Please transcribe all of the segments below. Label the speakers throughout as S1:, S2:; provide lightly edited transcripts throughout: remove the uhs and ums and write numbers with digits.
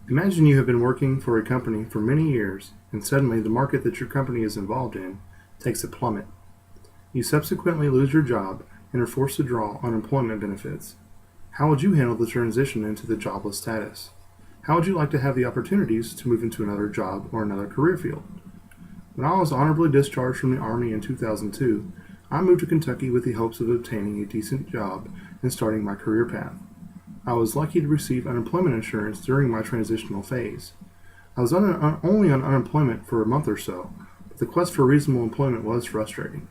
S1: Imagine you have been working for a company for many years, and suddenly the market that your company is involved in takes a plummet. You subsequently lose your job and are forced to draw unemployment benefits. How would you handle the transition into the jobless status? How would you like to have the opportunities to move into another job or another career field? When I was honorably discharged from the Army in 2002, I moved to Kentucky with the hopes of obtaining a decent job and starting my career path. I was lucky to receive unemployment insurance during my transitional phase. I was only on unemployment for a month or so, but the quest for reasonable employment was frustrating.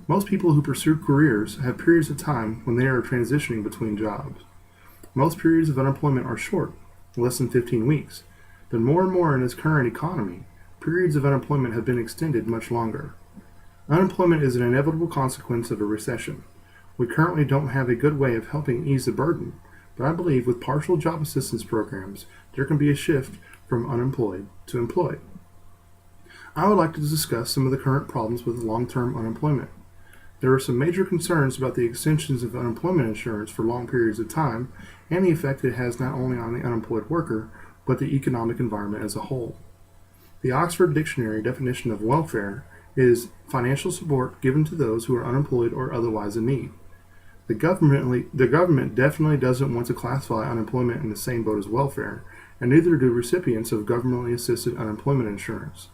S1: Most people who pursue careers have periods of time when they are transitioning between jobs. Most periods of unemployment are short, less than 15 weeks, but more and more in this current economy, periods of unemployment have been extended much longer. Unemployment is an inevitable consequence of a recession. We currently don't have a good way of helping ease the burden, but I believe with partial job assistance programs, there can be a shift from unemployed to employed. I would like to discuss some of the current problems with long-term unemployment. There are some major concerns about the extensions of unemployment insurance for long periods of time and the effect it has not only on the unemployed worker, but the economic environment as a whole. The Oxford Dictionary definition of welfare is financial support given to those who are unemployed or otherwise in need. The government definitely doesn't want to classify unemployment in the same boat as welfare, and neither do recipients of governmentally assisted unemployment insurance.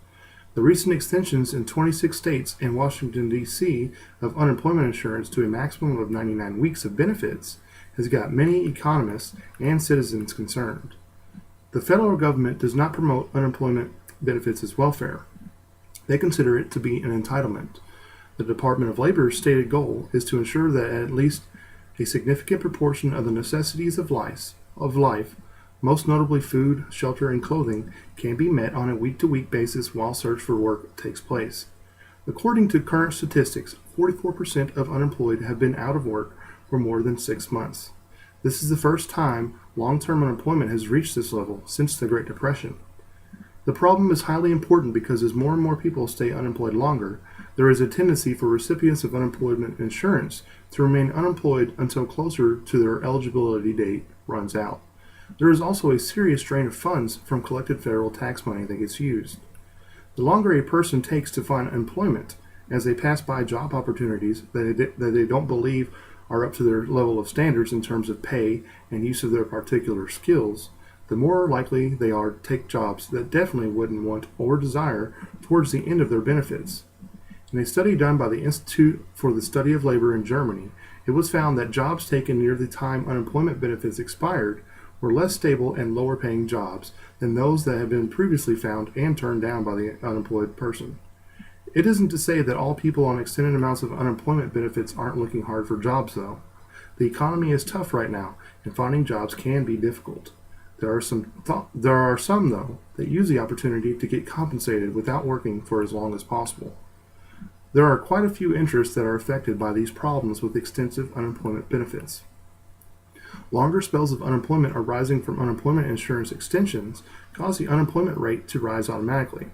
S1: The recent extensions in 26 states and Washington, D.C. of unemployment insurance to a maximum of 99 weeks of benefits has got many economists and citizens concerned. The federal government does not promote unemployment benefits as welfare. They consider it to be an entitlement. The Department of Labor's stated goal is to ensure that at least a significant proportion of the necessities of life, most notably food, shelter, and clothing, can be met on a week-to-week basis while search for work takes place. According to current statistics, 44% of unemployed have been out of work for more than 6 months. This is the first time long-term unemployment has reached this level since the Great Depression. The problem is highly important because as more and more people stay unemployed longer, there is a tendency for recipients of unemployment insurance to remain unemployed until closer to their eligibility date runs out. There is also a serious drain of funds from collected federal tax money that gets used. The longer a person takes to find employment, as they pass by job opportunities that they don't believe are up to their level of standards in terms of pay and use of their particular skills, the more likely they are to take jobs that definitely wouldn't want or desire towards the end of their benefits. In a study done by the Institute for the Study of Labor in Germany, it was found that jobs taken near the time unemployment benefits expired were less stable and lower paying jobs than those that had been previously found and turned down by the unemployed person. It isn't to say that all people on extended amounts of unemployment benefits aren't looking hard for jobs, though. The economy is tough right now, and finding jobs can be difficult. There are some, though, that use the opportunity to get compensated without working for as long as possible. There are quite a few interests that are affected by these problems with extensive unemployment benefits. Longer spells of unemployment arising from unemployment insurance extensions cause the unemployment rate to rise automatically.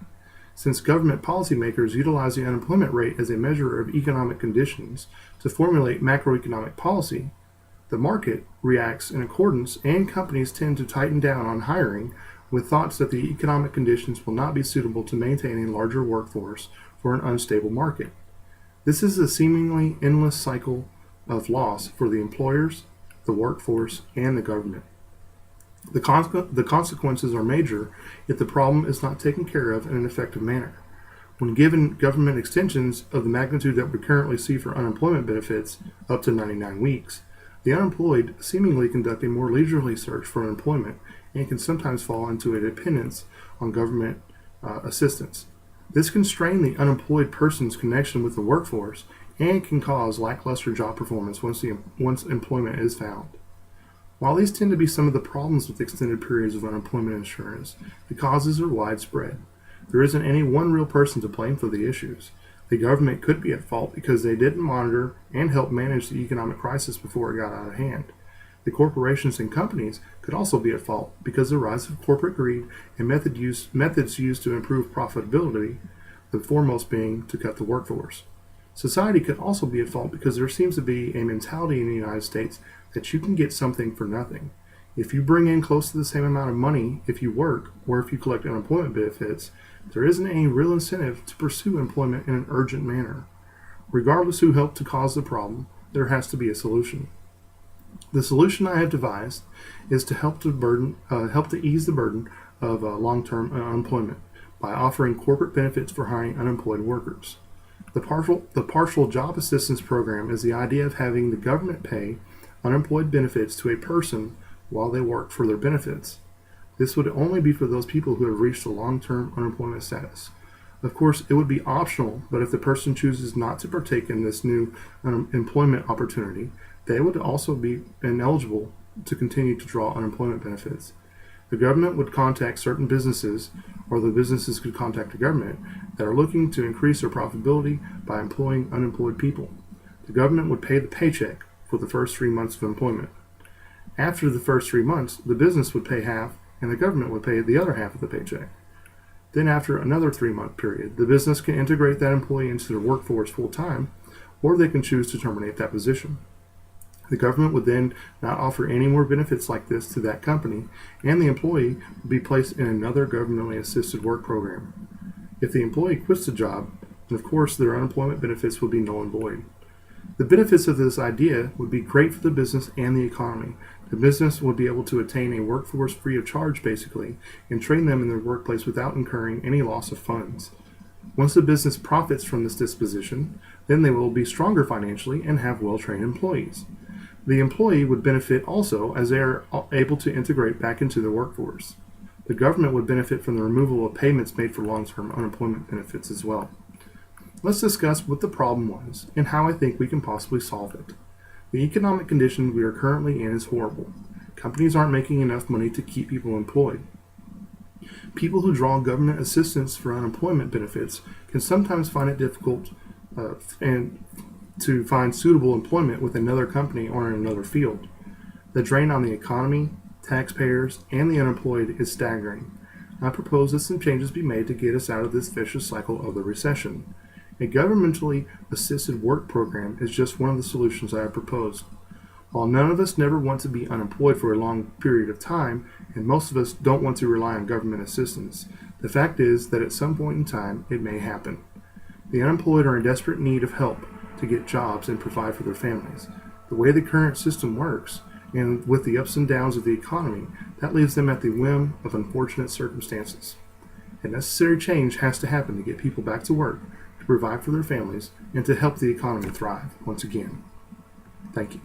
S1: Since government policymakers utilize the unemployment rate as a measure of economic conditions to formulate macroeconomic policy, the market reacts in accordance and companies tend to tighten down on hiring with thoughts that the economic conditions will not be suitable to maintain a larger workforce for an unstable market. This is a seemingly endless cycle of loss for the employers, the workforce, and the government. The consequences are major if the problem is not taken care of in an effective manner. When given government extensions of the magnitude that we currently see for unemployment benefits, up to 99 weeks, the unemployed seemingly conduct a more leisurely search for employment and can sometimes fall into a dependence on government assistance. This can strain the unemployed person's connection with the workforce and can cause lackluster job performance once employment is found. While these tend to be some of the problems with extended periods of unemployment insurance, the causes are widespread. There isn't any one real person to blame for the issues. The government could be at fault because they didn't monitor and help manage the economic crisis before it got out of hand. The corporations and companies could also be at fault because of the rise of corporate greed and methods used to improve profitability, the foremost being to cut the workforce. Society could also be at fault because there seems to be a mentality in the United States that you can get something for nothing. If you bring in close to the same amount of money if you work or if you collect unemployment benefits, there isn't any real incentive to pursue employment in an urgent manner. Regardless who helped to cause the problem, there has to be a solution. The solution I have devised is to help to ease the burden of long-term unemployment by offering corporate benefits for hiring unemployed workers. The partial job assistance program is the idea of having the government pay unemployed benefits to a person while they work for their benefits. This would only be for those people who have reached a long-term unemployment status. Of course, it would be optional, but if the person chooses not to partake in this new employment opportunity, they would also be ineligible to continue to draw unemployment benefits. The government would contact certain businesses, or the businesses could contact the government, that are looking to increase their profitability by employing unemployed people. The government would pay the paycheck for the first 3 months of employment. After the first 3 months, the business would pay half, and the government would pay the other half of the paycheck. Then after another 3-month period, the business can integrate that employee into their workforce full-time, or they can choose to terminate that position. The government would then not offer any more benefits like this to that company, and the employee would be placed in another governmentally assisted work program. If the employee quits the job, then of course their unemployment benefits would be null and void. The benefits of this idea would be great for the business and the economy. The business would be able to attain a workforce free of charge, basically, and train them in their workplace without incurring any loss of funds. Once the business profits from this disposition, then they will be stronger financially and have well-trained employees. The employee would benefit also as they are able to integrate back into the workforce. The government would benefit from the removal of payments made for long-term unemployment benefits as well. Let's discuss what the problem was and how I think we can possibly solve it. The economic condition we are currently in is horrible. Companies aren't making enough money to keep people employed. People who draw government assistance for unemployment benefits can sometimes find it difficult to find suitable employment with another company or in another field. The drain on the economy, taxpayers, and the unemployed is staggering. I propose that some changes be made to get us out of this vicious cycle of the recession. A governmentally assisted work program is just one of the solutions I have proposed. While none of us never want to be unemployed for a long period of time, and most of us don't want to rely on government assistance, the fact is that at some point in time it may happen. The unemployed are in desperate need of help to get jobs and provide for their families. The way the current system works, and with the ups and downs of the economy, that leaves them at the whim of unfortunate circumstances. A necessary change has to happen to get people back to work, to provide for their families, and to help the economy thrive once again. Thank you.